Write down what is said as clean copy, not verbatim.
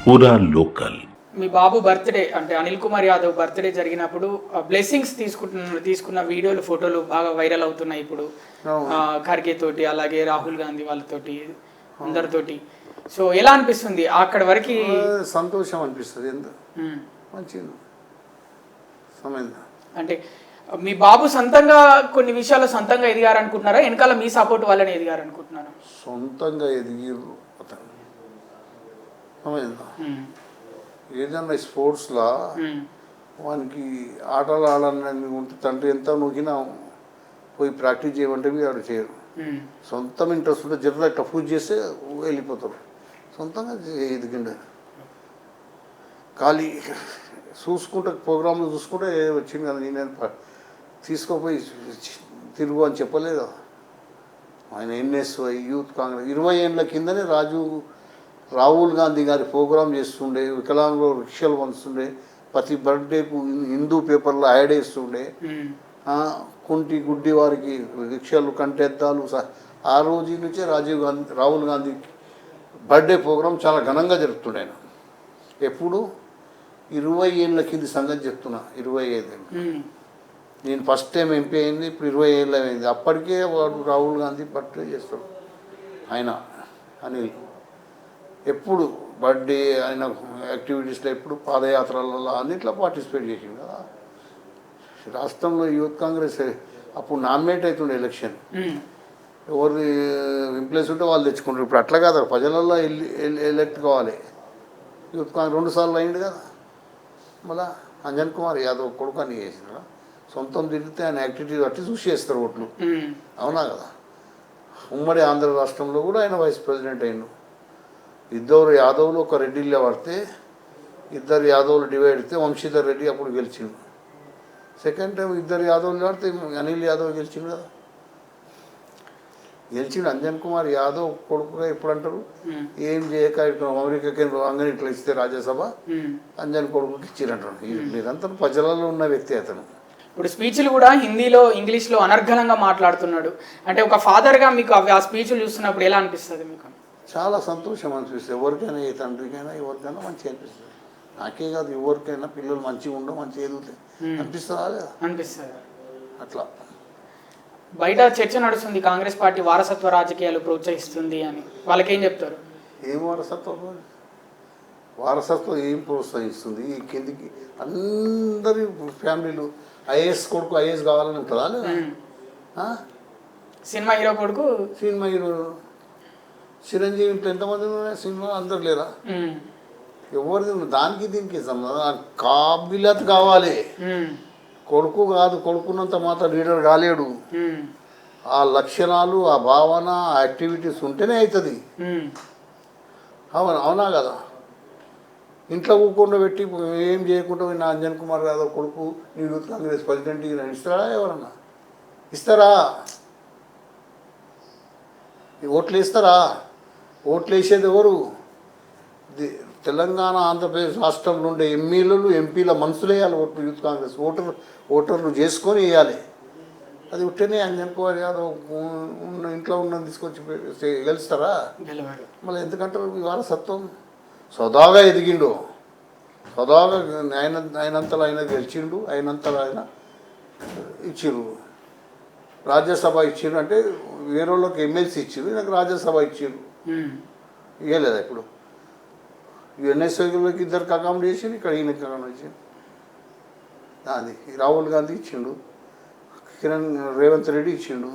పూరా లోకల్. మీ బాబు బర్త్డే అంటే అనిల్ కుమార్ యాదవ్ బర్త్డే జరిగినప్పుడు బ్లెస్సింగ్స్ తీసుకున్న వీడియోలు ఫోటోలు బాగా వైరల్ అవుతున్నాయి ఇప్పుడు. ఖర్గే తోటి అలాగే రాహుల్ గాంధీ వాళ్ళతోటి అందరితోటి. సో ఎలా అనిపిస్తుంది అక్కడ వరకు? సంతోషం అనిపిస్తుంది. మంచిది సమయం. అంటే మీ బాబు సొంతంగా కొన్ని విషయాల్లో సొంతంగా ఎదిగారనుకుంటున్నారా, వెనకాల మీ సపోర్ట్ వల్లనే ఎదిగారనుకుంటున్నారా? సొంతంగా ఎదిగిర్రు అతను. ఏదన్నా స్పోర్ట్స్లో వానికి ఆటలు ఆడాలని ఉంటే తండ్రి ఎంత నొక్కినా పోయి ప్రాక్టీస్ చేయమంటే ఆడు చేయరు. సొంతం ఇంట్రెస్ట్ ఉంటే జర్ర ఇట్లా పూజ చేస్తే వెళ్ళిపోతారు. సొంతంగా ఎదిగిండు. ఖాళీ చూసుకుంటే ప్రోగ్రాంలు చూసుకుంటే వచ్చింది కదా, నేను తీసుకోపోయి తిరుగు అని చెప్పలేదు. ఆయన ఎన్ఎస్వై యూత్ కాంగ్రెస్ 20 ఏళ్ళ కిందనే రాహుల్ గాంధీ గారి ప్రోగ్రాం చేస్తుండే, వికలాంగులు రిక్షాలు పంచుతుండే, ప్రతి బర్త్డేకు హిందూ పేపర్లో యాడ్ వేస్తుండే, కుంటి గుడ్డి వారికి రిక్షాలు కంటెద్దాలు. ఆ రోజు నుంచే రాహుల్ గాంధీ బర్త్డే ప్రోగ్రాం చాలా ఘనంగా జరుపుతుండే. ఆయన ఎప్పుడు 20 ఏళ్ళ కింద సంగతి చెప్తున్నా. 25 ఏళ్ళు నేను ఫస్ట్ టైం ఎంపీ అయింది, ఇప్పుడు 20 ఏళ్ళు అయింది. అప్పటికే వాడు రాహుల్ గాంధీ బర్త్డే చేస్తాడు. ఆయన అనిల్ ఎప్పుడు బర్త్డే ఆయన యాక్టివిటీస్లో ఎప్పుడు పాదయాత్రలలో అన్నిట్లో పార్టిసిపేట్ చేసింది కదా. రాష్ట్రంలో యూత్ కాంగ్రెస్ అప్పుడు నామినేట్ అవుతుండే ఎలక్షన్, ఎవరు ఇంప్లేస్ ఉంటే వాళ్ళు తెచ్చుకుంటారు. ఇప్పుడు అట్లా కాదు, ప్రజలలో ఎలక్ట్ కావాలి. యూత్ కాంగ్రెస్ 2 సార్లు అయింది కదా. మళ్ళా అంజన్ కుమార్ యాదవ్ కొడుకు అని చేసిన సొంతం తిరిగితే ఆయన యాక్టివిటీ బట్టి చూసి చేస్తారు ఓట్లు. అవునా కదా. ఉమ్మడి ఆంధ్ర రాష్ట్రంలో కూడా ఆయన వైస్ ప్రెసిడెంట్ అయ్యిండు. 2 యాదవ్లు ఒక రెడ్డిలో పడితే 2 యాదవ్లు డివైడ్ అయితే వంశీధర్ రెడ్డి అప్పుడు గెలిచిండు. సెకండ్ టైం 2 యాదవ్లు పడితే అనిల్ యాదవ్ గెలిచిండు కదా. గెలిచిండు. అంజన్ కుమార్ యాదవ్ కొడుకుగా ఎప్పుడు అంటారు, ఏం చేయక అమెరికాకి అంగని ఇట్లా ఇస్తే రాజ్యసభ అంజన్ కొడుకుకి ఇచ్చిరంటారు. నిరంతరం ప్రజలలో ఉన్న వ్యక్తి అతను. ఇప్పుడు స్పీచ్లు కూడా హిందీలో ఇంగ్లీష్లో అనర్గళంగా మాట్లాడుతున్నాడు. అంటే ఒక ఫాదర్గా మీకు ఆ స్పీచ్లు చూస్తున్నప్పుడు ఎలా అనిపిస్తుంది మీకు? చాలా సంతోషం అనిపిస్తుంది. ఎవరికైనా, ఏ తండ్రికైనా ఎవరికైనా మంచిగా అనిపిస్తుంది. నాకే కాదు, ఎవరికైనా పిల్లలు మంచిగా ఉండవు, మంచిగా ఎదుగుతాయి అనిపిస్తుందా లేదా? అనిపిస్తుంది. అట్లా బయట చర్చ నడుస్తుంది, కాంగ్రెస్ పార్టీ వారసత్వ రాజకీయాలు ప్రోత్సహిస్తుంది అని. వాళ్ళకేం చెప్తారు? ఏం వారసత్వం ఏం ప్రోత్సహిస్తుంది? ఈ కిందికి అందరి ఫ్యామిలీలు ఐఏఎస్ కొడుకు ఐఏఎస్ కావాలని ఉంటుందా లేదా? సినిమా హీరో కొడుకు సినిమా హీరో. చిరంజీవి ఇంట్లో ఎంతమంది ఉన్నాయి సినిమా? అందరు లేరా? ఎవరిది? దానికి దీనికి కాబిలత్ కావాలి. కొడుకు కాదు, కొడుకున్నంత మాత్రం లీడర్ కాలేడు. ఆ లక్షణాలు, ఆ భావన, ఆ యాక్టివిటీస్ ఉంటేనే అవుతుంది. అవునా కదా. ఇంట్లో కూకుండా పెట్టి ఏం చేయకుండా నా అంజన్ కుమార్ యాదవ్ కొడుకు యూత్ కాంగ్రెస్ ప్రెసిడెంట్ ఇస్తారా? ఎవరన్నా ఇస్తారా? ఓట్లు వేస్తారా? ఓట్లు వేసేది ఎవరు? తెలంగాణ ఆంధ్రప్రదేశ్ రాష్ట్రంలో ఉండే ఎమ్మెల్యేలు ఎంపీల మనసులు వేయాలి ఓట్లు. యూత్ కాంగ్రెస్ ఓటర్లు చేసుకొని వేయాలి. అది ఉంటేనే అంజన్ కుమార్ యాదవ్ ఇంట్లో ఉన్నది తీసుకొచ్చి గెలుస్తారా? మళ్ళీ ఎందుకంటారు ఈ వారసత్వం? సదాగా ఎదిగిండు, సదాగా ఆయనంతలో ఆయన గెలిచిండు, ఆయనంతలో ఆయన ఇచ్చిర్రు. రాజ్యసభ ఇచ్చిర్రు అంటే వేరే వాళ్ళకి ఎమ్మెల్సీ ఇచ్చిర్రు, నాకు రాజ్యసభ ఇచ్చిర్రు. ఇవ్వలేదా? ఇప్పుడు ఎన్ఎస్ఐకి 2 అకామిడేషన్, ఇక్కడ ఈయనకి అకామిడేషన్. అది రాహుల్ గాంధీ ఇచ్చిండు, రేవంత్ రెడ్డి ఇచ్చిండు.